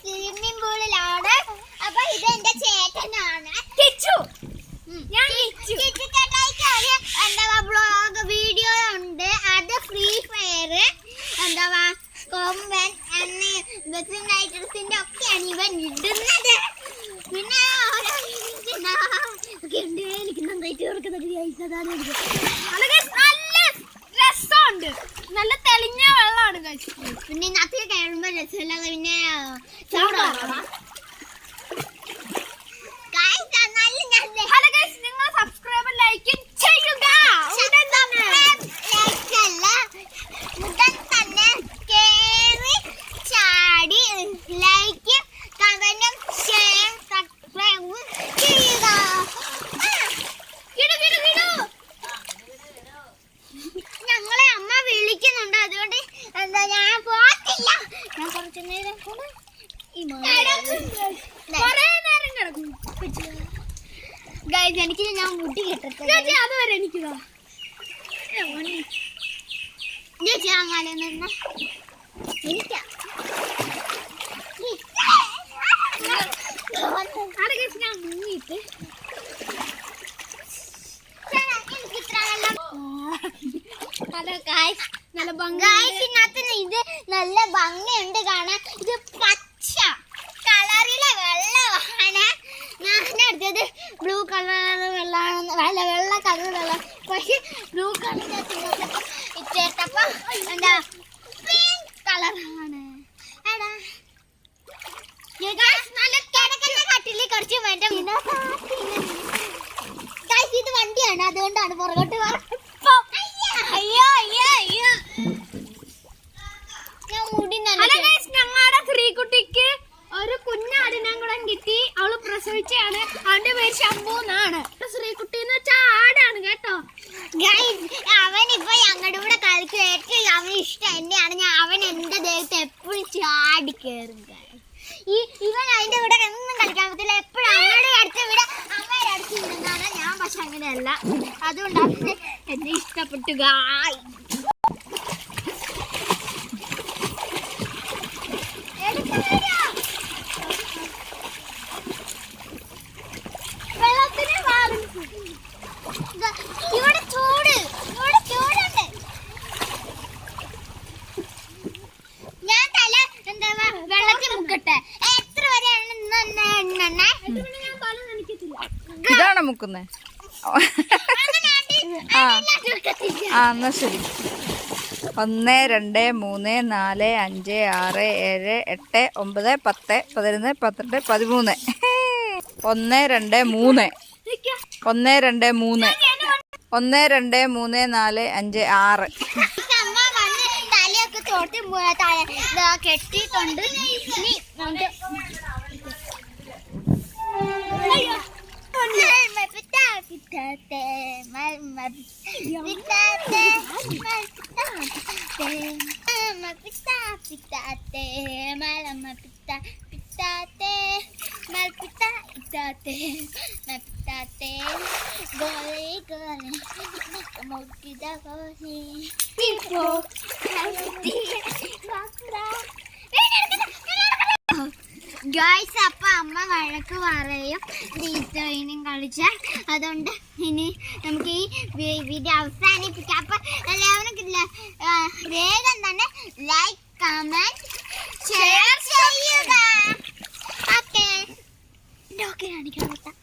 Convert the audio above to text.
Swimming പൂളിലാണ്. അപ്പൊ ഇത് എന്റെ ചേട്ടനാണ്. ബ്ലോഗ് വീഡിയോ ഉണ്ട്. അത് ഫ്രീ ഫയർ കൊമ്പൻ നൈറ്റേഴ്സിന്റെ ഒക്കെയാണ് ഇവൻ ഇടുന്നത്. പിന്നെ എനിക്ക് നന്നായിട്ട് ഓർക്കുന്നത് നല്ല രസമുണ്ട്. നല്ല തെളിഞ്ഞ വെള്ളമാണ്. പിന്നെ ഇതിനകത്ത് കയറുമ്പോ രസമല്ല. പിന്നെ നിങ്ങൾ സബ്സ്ക്രൈബ് ലൈക്ക് ചെയ്യുക. ഉടൻ തന്നെ കേറി ചാടി ലൈക്ക് കമന്റും ഷെയർ സബ്സ്ക്രൈബും ചെയ്യുക. ഞങ്ങളെ അമ്മ വിളിക്കുന്നുണ്ട്. അതുകൊണ്ട് ഞാൻ പോത്തില്ല. ഞാൻ കുറച്ചു നേരം എനിക്ക് ഞാൻ മുട്ടി കിട്ടട്ടെ. അതുവരെ എനിക്ക് ഞാൻ മുങ്ങിയിട്ട് നല്ല ഭംഗിനകത്ത് ഇത് നല്ല ഭംഗിയുണ്ട് കാണാൻ. ഇത് പച്ച കളറിലെ വെള്ളമാണ്. ഞാൻ എടുത്തത് ബ്ലൂ കളർ വെള്ളമാണ്. വെള്ള കളർ വെള്ളം. പക്ഷെ ബ്ലൂ കളറിനകത്ത് ഇട്ടേട്ടപ്പോ എന്താ പിങ്ക് കളറാണ്. നല്ല കിടക്കുന്ന കട്ടില് കുറച്ച് വേണ്ട. ഇത് വണ്ടിയാണ്. അതുകൊണ്ടാണ് പുറകോട്ട് ഞങ്ങളുടെ ശ്രീകുട്ടിക്ക് ഒരു കുഞ്ഞാടിനും കൂടെ കിട്ടി. അവള് പ്രസവിച്ചാണ്. അവന്റെ പേര് ശംഭു എന്നാണ്. ശ്രീകുട്ടി എന്ന് വെച്ചാൽ ആടാണ് കേട്ടോ. അവനിപ്പോ ഞങ്ങളുടെ കൂടെ കളിക്കും. ഏറ്റവും അവന് ഇഷ്ടം എന്നെയാണ്. അവൻ എന്റെ ദേഹത്ത് എപ്പോഴും ചാടി കയറും. ഇവൻ അതിന്റെ കൂടെ ഒന്നും കളിക്കാൻ പറ്റില്ല. എപ്പോഴും അമ്മയുടെ അടുത്ത് ഇവിടെ അമ്മയുടെ അടുത്ത് വിടുന്നതാണ്. ഞാൻ പക്ഷെ അങ്ങനെയല്ല. അതുകൊണ്ടാണ് എന്നെ ഇഷ്ടപ്പെട്ടു. ഇവിടെ ചൂടുണ്ട്. ഞാൻ തല എന്താ വെള്ളത്തിൽ മുക്കട്ടെ. എത്ര വരെയാണ് ഇതാണ് മുക്കുന്നേ? എന്നാ ശരി. 1 2 3 4 5 6 7 8 9 10 11 12 13. 1 2 3 1 2 3 1 2 3 4 5 6. തലയൊക്കെ തോട്ടി കെട്ടിയിട്ടുണ്ട്. ഗായ്സ്, അപ്പൊ അമ്മ വഴക്ക് പറയും ടീച്ചറിനും കളിച്ച. അതുകൊണ്ട് ഇനി നമുക്ക് ഈ വീഡിയോ അവസാനിപ്പിക്കാം. അപ്പൊ എല്ലാവരും വേഗം തന്നെ ലൈക്ക് കമന്റ് ഷെയർ ചെയ്യുക. ഓക്കെ കാണിക്കാൻ പറ്റാം.